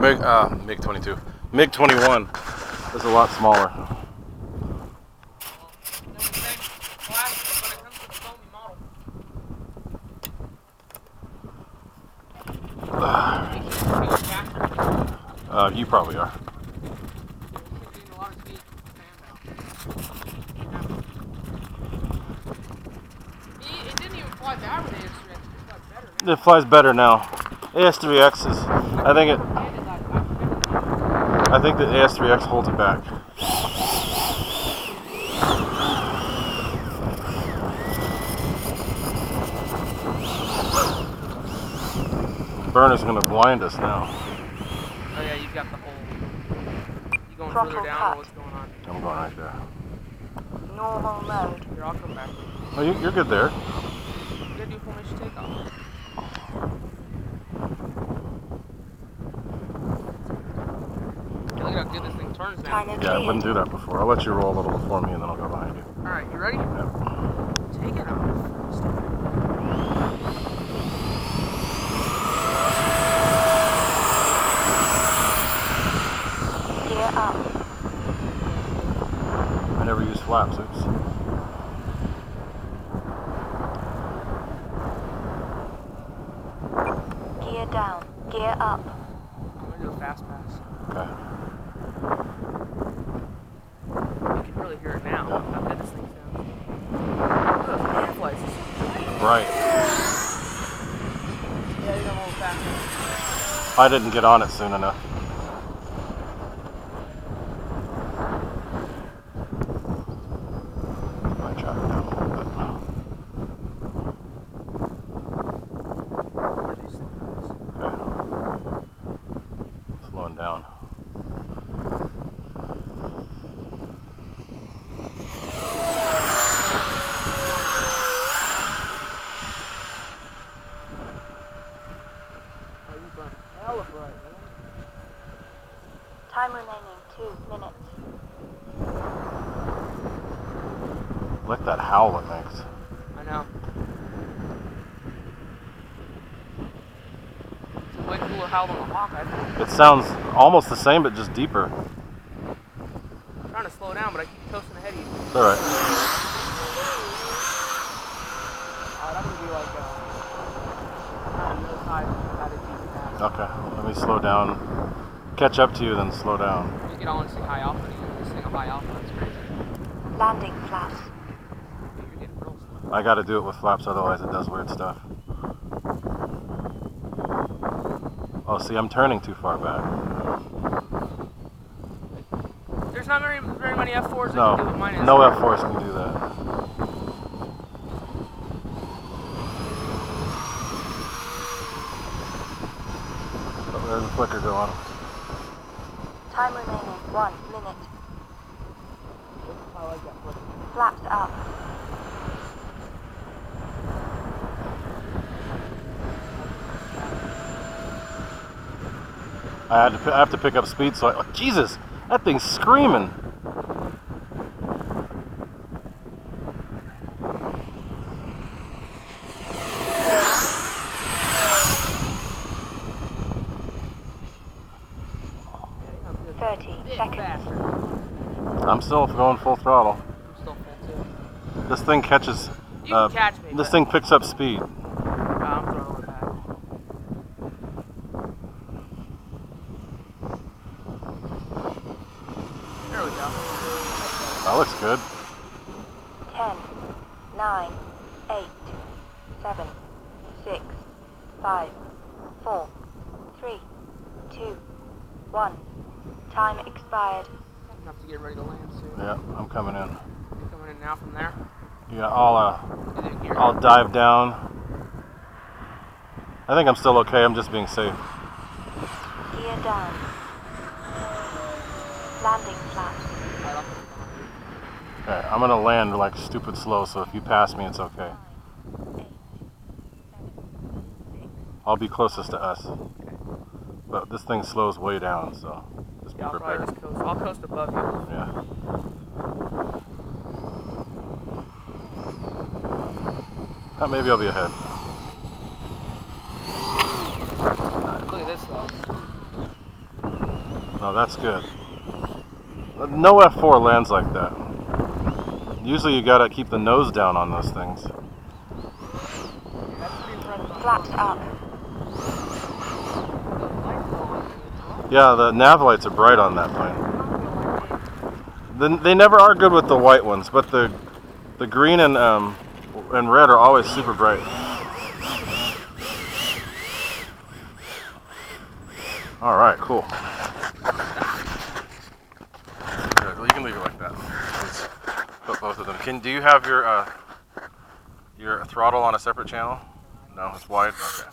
Mig-22. Mig-21 is a lot smaller. You probably are. It didn't even fly bad with AS3X. It flies better. It flies better now. AS3X is, I think the AS3X holds it back. Burner's gonna blind us now. Oh yeah, you've got the whole. You going further down, or what's going on? I'm going right there. Normal mode. Here, I'll come back. Oh, you're good there. You gotta do formation takeoff. Look at how good this thing turns now. Yeah, I wouldn't do that before. I'll let you roll a little before me and then I'll go behind you. Alright, you ready? Yep. Take it off. Gear up. I never use flaps, oops. Gear down. Gear up. I'm gonna do a fast pass. Okay. You can really hear it now. Yep. How good this thing sounds. Look at those Eflites. Right. Yeah, you got a little faster. I didn't get on it soon enough. I track it down a little bit. Okay. Slowing down. Hella bright, man. Time remaining 2 minutes. Like that howl it makes. I know. It's a way cooler howl than the Hawk, I think. It sounds almost the same, but just deeper. I'm trying to slow down, but I keep coasting ahead of you. It's alright. Alright, I'm gonna be like, really high at a deep pass. Okay, let me slow down. Catch up to you, then slow down. You get on and see high alpha, this thing a high alpha, it's crazy. Landing flaps. You're getting real slow. I gotta do it with flaps, otherwise it does weird stuff. Oh, see, I'm turning too far back. There's not very many F4s that No, can do what mine is. no F-4s can do that. Oh, there's a flicker going. Time remaining 1 minute. I like that flip. Flaps up. I have to pick up speed, so oh, Jesus, that thing's screaming. Yeah, 30 seconds. faster. I'm still going full throttle. I'm still full too. This thing catches. You can catch me. This but- thing picks up speed. I'm throwing it back. There we go. That looks good. 10, 9, 8, 7, 6, 5, 4, 3, 2, 1. Time expired. Enough to get ready to land soon. Yeah, I'm coming in. You're coming in now from there. Yeah, Is it here? I'll dive down. I think I'm still okay. I'm just being safe. Gear down. Landing flaps. Okay, I'm gonna land like stupid slow, so if you pass me, it's okay. I'll be closest to us. But this thing slows way down, so just be Yeah, I'll probably prepared. just coast. I'll coast above you. Yeah. Maybe I'll be ahead. Look at this though. No, that's good. No F-4 lands like that. Usually you gotta keep the nose down on those things. That's pretty impressive. Flaps up. Yeah, the nav lights are bright on that plane. They never are good with the white ones, but the green and red are always super bright. All right, cool. Good. You can leave it like that. Let's put both of them. Do you have your throttle on a separate channel? No, it's wide. Okay.